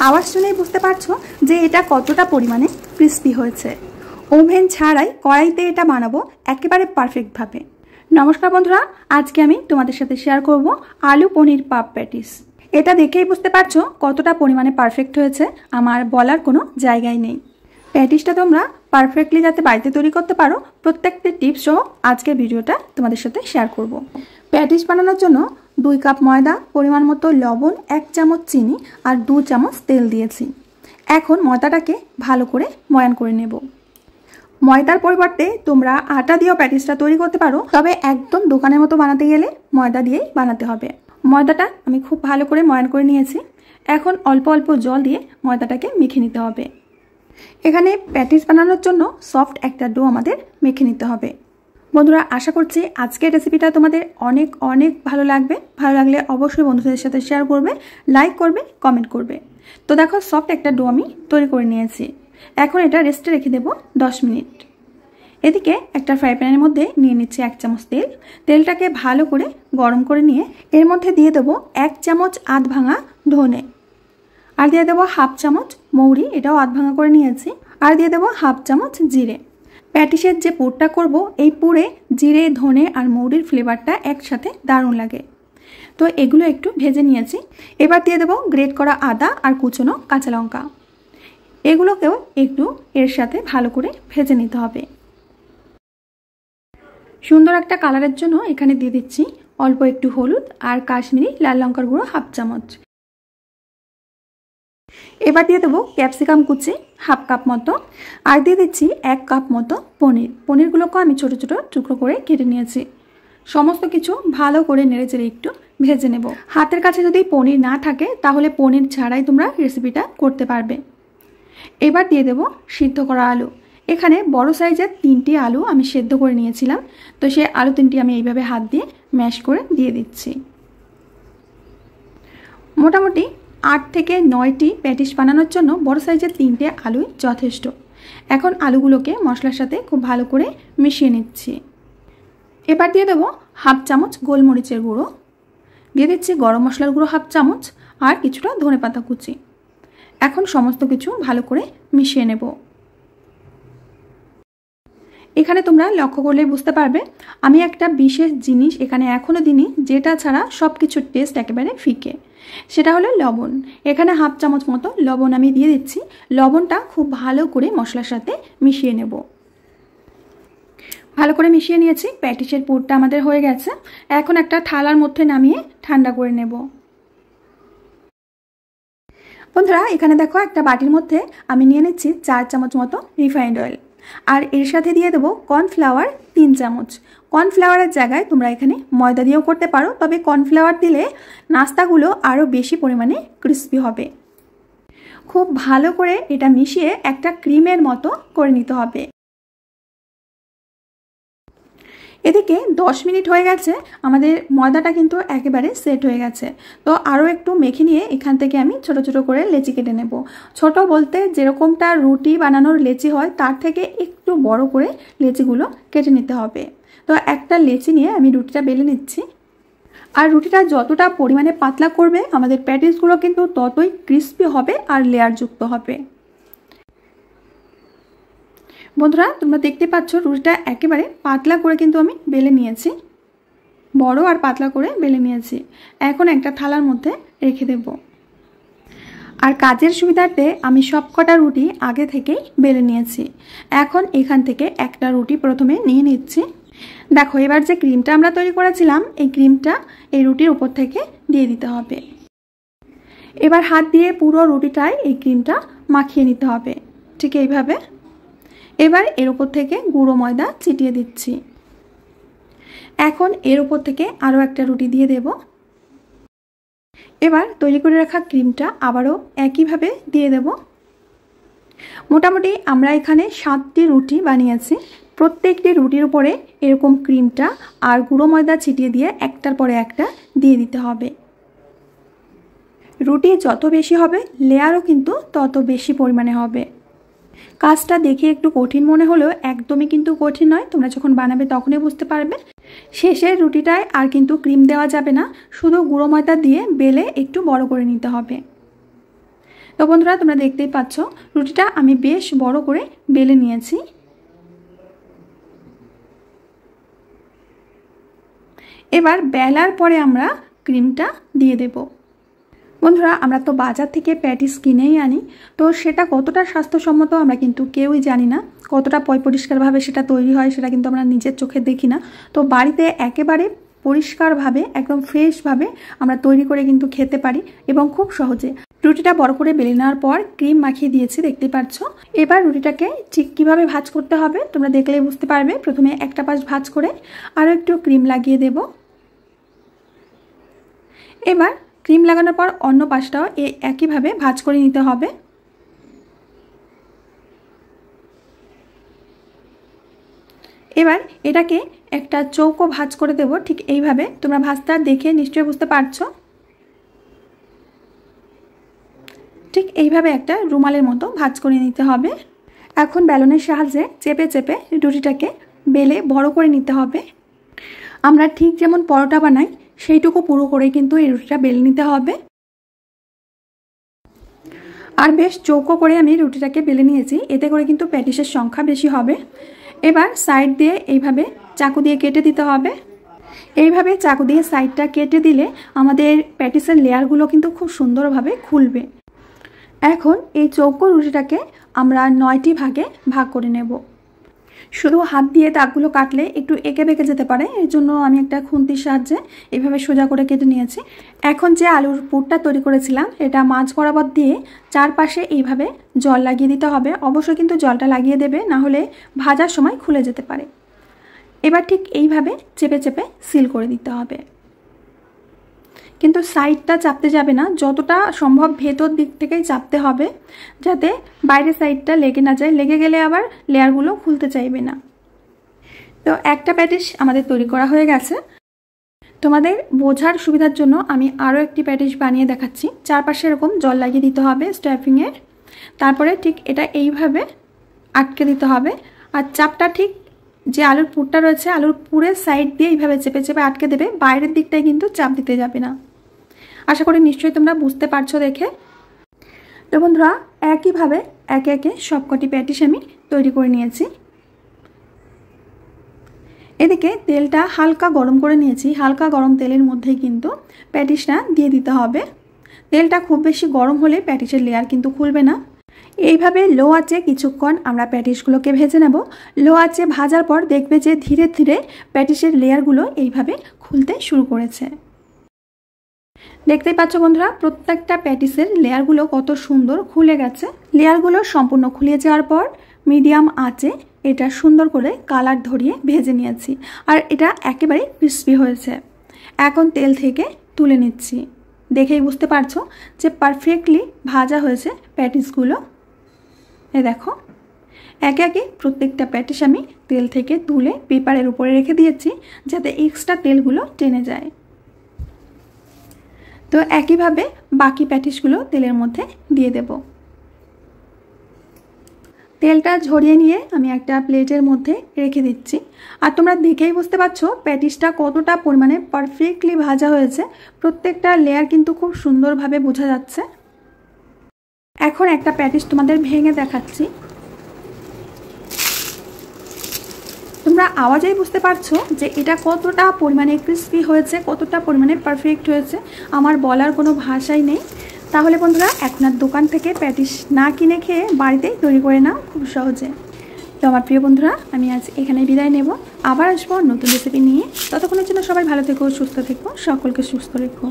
আওয়াজ শুনেই বুঝতে পারছো যে এটা কতটা পরিমাণে ক্রিস্পি হয়েছে। ওভেন ছাড়াই কড়াইতে এটা বানাবো একেবারে পারফেক্টভাবে। নমস্কার বন্ধুরা, আজকে আমি তোমাদের সাথে শেয়ার করব আলু পনির পাপ প্যাটিস। এটা দেখেই বুঝতে পারছো কতটা পরিমাণে পারফেক্ট হয়েছে, আমার বলার কোনো জায়গাই নেই। প্যাটিসটা তোমরা পারফেক্টলি যাতে বাড়িতে তৈরি করতে পারো প্রত্যেকটা টিপস সহ আজকের ভিডিওটা তোমাদের সাথে শেয়ার করব। প্যাটিস বানানোর জন্য 2 কাপ ময়দা, পরিমাণ মতো লবণ, 1 চামচ চিনি আর 2 চামচ তেল দিয়েছি। এখন ময়দাটাকে ভালো করে ময়ান করে নেব। ময়দার পরিবর্তে তোমরা আটা দিয়েও প্যাটিসটা তৈরি করতে পারো, তবে একদম দোকানের মতো বানাতে গেলে ময়দা দিয়েই বানাতে হবে। ময়দাটা আমি খুব ভালো করে ময়ান করে নিয়েছি। এখন অল্প অল্প জল দিয়ে ময়দাটাকে মেখে নিতে হবে। এখানে প্যাটিস বানানোর জন্য সফট একটা ডো আমাদের মেখে নিতে হবে। বন্ধুরা, আশা করছি আজকের রেসিপিটা তোমাদের অনেক অনেক ভালো লাগবে। ভালো লাগলে অবশ্যই বন্ধুদের সাথে শেয়ার করবে, লাইক করবে, কমেন্ট করবে। তো দেখো, সফট একটা ডো আমি তৈরি করে নিয়েছি। এখন এটা রেস্টে রেখে দেবো 10 মিনিট। এদিকে একটা ফ্রাই প্যানের মধ্যে নিয়ে নিচ্ছি 1 চামচ তেল। তেলটাকে ভালো করে গরম করে নিয়ে এর মধ্যে দিয়ে দেবো 1 চামচ আধ ভাঙা ধনে, আর দিয়ে দেবো 1/2 চামচ মৌরি, এটাও আধ ভাঙা করে নিয়েছি, আর দিয়ে দেবো 1/2 চামচ জিরে। প্যাটিসের যে পুরটা করব, এই পুরে জিরে, ধনে আর মৌরির ফ্লেভারটা একসাথে দারুণ লাগে। তো এগুলো একটু ভেজে নিয়েছি। এবার দিয়ে দেবো গ্রেট করা আদা আর কুচনো কাঁচা লঙ্কা। এগুলোকেও একটু এর সাথে ভালো করে ভেজে নিতে হবে। সুন্দর একটা কালারের জন্য এখানে দিয়ে দিচ্ছি অল্প একটু হলুদ আর কাশ্মীরি লাল লঙ্কার গুঁড়ো 1/2 চামচ। এবার দিয়ে দেবো ক্যাপসিকাম কুচি 1/2 কাপ মতো, আর দিয়ে দিচ্ছি 1 কাপ মতো পনির। পনিরগুলোকে আমি ছোট ছোট টুকরো করে কেটে নিয়েছি। সমস্ত কিছু ভালো করে নেড়েচেড়ে একটু ভেজে নেব। হাতের কাছে যদি পনির না থাকে তাহলে পনির ছাড়াই তোমরা রেসিপিটা করতে পারবে। এবার দিয়ে দেবো সিদ্ধ করা আলু। এখানে বড় সাইজের 3টি আলু আমি সেদ্ধ করে নিয়েছিলাম। তো সেই আলু 3টি আমি এইভাবে হাত দিয়ে ম্যাশ করে দিয়ে দিচ্ছি। মোটামুটি 8 থেকে 9টি প্যাটিস বানানোর জন্য বড় সাইজের 3টে আলুই যথেষ্ট। এখন আলুগুলোকে মশলার সাথে খুব ভালো করে মিশিয়ে নিচ্ছি। এবার দিয়ে দেবো 1/2 চামচ গোলমরিচের গুঁড়ো, দিয়ে দিচ্ছি গরম মশলার গুঁড়ো 1/2 চামচ আর কিছুটা ধনেপাতা কুচি। এখন সমস্ত কিছু ভালো করে মিশিয়ে নেব। এখানে তোমরা লক্ষ্য করলে বুঝতে পারবে আমি একটা বিশেষ জিনিস এখানে এখনো দিইনি, যেটা ছাড়া সব কিছুর টেস্ট একেবারে ফিকে। সেটা হলো লবণ। এখানে 1/2 চামচ মতো লবণ আমি দিয়ে দিচ্ছি। লবণটা খুব ভালো করে মশলার সাথে মিশিয়ে নেব। ভালো করে মিশিয়ে নিয়েছি। প্যাটিসের পুরটা আমাদের হয়ে গেছে। এখন একটা থালার মধ্যে নামিয়ে ঠান্ডা করে নেব। বন্ধুরা, এখানে দেখো একটা বাটির মধ্যে আমি নিয়ে নিচ্ছি 4 চামচ মতো রিফাইন্ড অয়েল, আর এর সাথে দিয়ে দেবো কর্নফ্লাওয়ার 3 চামচ। কর্নফ্লাওয়ারের জায়গায় তোমরা এখানে ময়দা দিয়েও করতে পারো, তবে কর্নফ্লাওয়ার দিলে নাস্তাগুলো আরও বেশি পরিমাণে ক্রিস্পি হবে। খুব ভালো করে এটা মিশিয়ে একটা ক্রিমের মতো করে নিতে হবে। এদিকে 10 মিনিট হয়ে গেছে, আমাদের ময়দাটা কিন্তু একেবারে সেট হয়ে গেছে। তো আরও একটু মেখে নিয়ে এখান থেকে আমি ছোট ছোট করে লেচি কেটে নেব। ছোট বলতে যেরকমটা রুটি বানানোর লেচি হয় তার থেকে একটু বড় করে লেচিগুলো কেটে নিতে হবে। তো একটা লেচি নিয়ে আমি রুটিটা বেলে নিচ্ছি। আর রুটিটা যতটা পরিমাণে পাতলা করবে আমাদের প্যাটিসগুলো কিন্তু ততই ক্রিস্পি হবে আর লেয়ারযুক্ত হবে। বন্ধুরা, তোমরা দেখতে পাচ্ছ রুটিটা একেবারে পাতলা করে কিন্তু আমি বেলে নিয়েছি, বড় আর পাতলা করে বেলে নিয়েছি। এখন একটা থালার মধ্যে রেখে দেব। আর কাজের সুবিধার্থে আমি সবকটা রুটি আগে থেকেই বেলে নিয়েছি। এখন এখান থেকে একটা রুটি প্রথমে নিয়ে নিচ্ছি। দেখো, এবার যে ক্রিমটা আমরা তৈরি করেছিলাম এই ক্রিমটা এই রুটির উপর থেকে দিয়ে দিতে হবে। এবার হাত দিয়ে পুরো রুটিটায় এই ক্রিমটা মাখিয়ে নিতে হবে, ঠিক এইভাবে। এবার এর উপর থেকে গুঁড়ো ময়দা ছিটিয়ে দিচ্ছি। এখন এর উপর থেকে আরও একটা রুটি দিয়ে দেব। এবার তৈরি করে রাখা ক্রিমটা আবারও একইভাবে দিয়ে দেব। মোটামুটি আমরা এখানে 7টি রুটি বানিয়েছি। প্রত্যেকটি রুটির উপরে এরকম ক্রিমটা আর গুঁড়ো ময়দা ছিটিয়ে দিয়ে একটার পরে একটা দিয়ে দিতে হবে। রুটি যত বেশি হবে লেয়ারও কিন্তু তত বেশি পরিমাণে হবে। কাজটা দেখে একটু কঠিন মনে হলেও একদমই কিন্তু কঠিন নয়। তোমরা যখন বানাবে তখনই বুঝতে পারবে। শেষের রুটিটায় আর কিন্তু ক্রিম দেওয়া যাবে না, শুধু গুঁড়ো ময়দা দিয়ে বেলে একটু বড় করে নিতে হবে। তো বন্ধুরা তোমরা দেখতেই পাচ্ছ রুটিটা আমি বেশ বড় করে বেলে নিয়েছি। এবার বেলার পরে আমরা ক্রিমটা দিয়ে দেব। বন্ধুরা আমরা তো বাজার থেকে প্যাটিস কিনেই আনি, তো সেটা কতটা স্বাস্থ্যসম্মত আমরা কিন্তু কেউই জানি না, কতটা পরিষ্কারভাবে সেটা তৈরি হয় সেটা কিন্তু আমরা নিজের চোখে দেখি না। তো বাড়িতে একেবারে পরিষ্কারভাবে একদম ফ্রেশভাবে আমরা তৈরি করে কিন্তু খেতে পারি এবং খুব সহজে। রুটিটা বড় করে বেলে নেওয়ার পর ক্রিম মাখিয়ে দিয়েছি, দেখতেই পাচ্ছ। এবার রুটিটাকে ঠিক কীভাবে ভাঁজ করতে হবে তোমরা দেখলেই বুঝতে পারবে। প্রথমে একটা পাশ ভাঁজ করে আরও একটু ক্রিম লাগিয়ে দেব। এবার ক্রিম লাগানোর পর অন্য পাশটাও একইভাবে ভাঁজ করে নিতে হবে। এবার এটাকে একটা চৌকো ভাঁজ করে দেব, ঠিক এইভাবে। তোমরা ভাঁজটা দেখে নিশ্চয়ই বুঝতে পারছো। ঠিক এইভাবে একটা রুমালের মতো ভাঁজ করে নিতে হবে। এখন বেলনের সাহায্যে চেপে চেপে রুটিটাকে বেলে বড় করে নিতে হবে। আমরা ঠিক যেমন পরোটা বানাই সেইটুকু পুরো করে কিন্তু এই রুটিটা বেলে নিতে হবে। আর বেশ চৌকো করে আমি রুটিটাকে বেলে নিয়েছি, এতে করে কিন্তু প্যাটিসের সংখ্যা বেশি হবে। এবার সাইড দিয়ে এইভাবে চাকু দিয়ে কেটে দিতে হবে। এইভাবে চাকু দিয়ে সাইডটা কেটে দিলে আমাদের প্যাটিসের লেয়ারগুলো কিন্তু খুব সুন্দরভাবে খুলবে। এখন এই চৌকো রুটিটাকে আমরা 9টি ভাগে ভাগ করে নেব। শুধু হাত দিয়ে দাগগুলো কাটলে একটু এঁকে বেঁকে যেতে পারে, এর জন্য আমি একটা খুন্তির সাহায্যে এইভাবে সোজা করে কেটে নিয়েছি। এখন যে আলুর পুরটা তৈরি করেছিলাম এটা মাঝ বরাবর দিয়ে চারপাশে এইভাবে জল লাগিয়ে দিতে হবে। অবশ্যই কিন্তু জলটা লাগিয়ে দেবে, না হলে ভাজার সময় খুলে যেতে পারে। এবার ঠিক এইভাবে চেপে চেপে সিল করে দিতে হবে, কিন্তু সাইডটা চাপতে যাবে না, যতটা সম্ভব ভেতর দিক থেকেই চাপতে হবে যাতে বাইরের সাইডটা লেগে না যায়। লেগে গেলে আবার লেয়ারগুলো খুলতে চাইবে না। তো একটা প্যাটিস আমাদের তৈরি করা হয়ে গেছে। তোমাদের বোঝার সুবিধার জন্য আমি আরও একটি প্যাটিস বানিয়ে দেখাচ্ছি। চারপাশে এরকম জল লাগিয়ে দিতে হবে স্ট্যাফিংয়ের, তারপরে ঠিক এটা এইভাবে আটকে দিতে হবে। আর চাপটা ঠিক যে আলুর পুরটা রয়েছে আলুর পুরের সাইড দিয়ে এইভাবে চেপে চেপে আটকে দেবে, বাইরের দিকটায় কিন্তু চাপ দিতে যাবে না। আশা করি নিশ্চয়ই তোমরা বুঝতে পারছো দেখে। তো বন্ধুরা একইভাবে একে একে সবকটি প্যাটিস আমি তৈরি করে নিয়েছি। এদিকে তেলটা হালকা গরম করে নিয়েছি। হালকা গরম তেলের মধ্যেই কিন্তু প্যাটিসটা দিয়ে দিতে হবে। তেলটা খুব বেশি গরম হলে প্যাটিসের লেয়ার কিন্তু খুলবে না। এইভাবে লো আঁচে কিছুক্ষণ আমরা প্যাটিসগুলোকে ভেজে নেব। লো আঁচে ভাজার পর দেখবে যে ধীরে ধীরে প্যাটিসের লেয়ারগুলো এইভাবে খুলতে শুরু করেছে। দেখতেই পাচ্ছ বন্ধুরা প্রত্যেকটা প্যাটিসের লেয়ারগুলো কত সুন্দর খুলে গেছে। লেয়ারগুলো সম্পূর্ণ খুলে যাওয়ার পর মিডিয়াম আঁচে এটা সুন্দর করে কালার ধরিয়ে ভেজে নিয়েছি, আর এটা একেবারে ক্রিস্পি হয়েছে। এখন তেল থেকে তুলে নিচ্ছি। দেখেই বুঝতে পারছো যে পারফেক্টলি ভাজা হয়েছে প্যাটিসগুলো। এই দেখো একে একে প্রত্যেকটা প্যাটিস আমি তেল থেকে তুলে পেপারের উপরে রেখে দিয়েছি যাতে এক্সট্রা তেলগুলো টেনে যায়। তো একইভাবে বাকি প্যাটিসগুলো তেলের মধ্যে দিয়ে দেব। তেলটা ঝরিয়ে নিয়ে আমি একটা প্লেটের মধ্যে রেখে দিচ্ছি। আর তোমরা দেখেই বুঝতে পারছো প্যাটিসটা কতটা পরিমাণে পারফেক্টলি ভাজা হয়েছে। প্রত্যেকটা লেয়ার কিন্তু খুব সুন্দরভাবে বোঝা যাচ্ছে। এখন একটা প্যাটিস তোমাদের ভেঙে দেখাচ্ছি। তোমরা আওয়াজেই বুঝতে পারছো যে এটা কতটা পরিমাণে ক্রিস্পি হয়েছে, কতটা পরিমাণে পারফেক্ট হয়েছে। আমার বলার কোনো ভাষাই নেই। তাহলে বন্ধুরা এখন আর দোকান থেকে প্যাটিস না কিনে খেয়ে বাড়িতেই তৈরি করে নাও খুব সহজে। তো আমার প্রিয় বন্ধুরা আমি আজ এখানেই বিদায় নেব। আবার আসবো নতুন রেসিপি নিয়ে। ততক্ষণের জন্য সবাই ভালো থেকো, সুস্থ থেকো, সকলকে সুস্থ রেখো।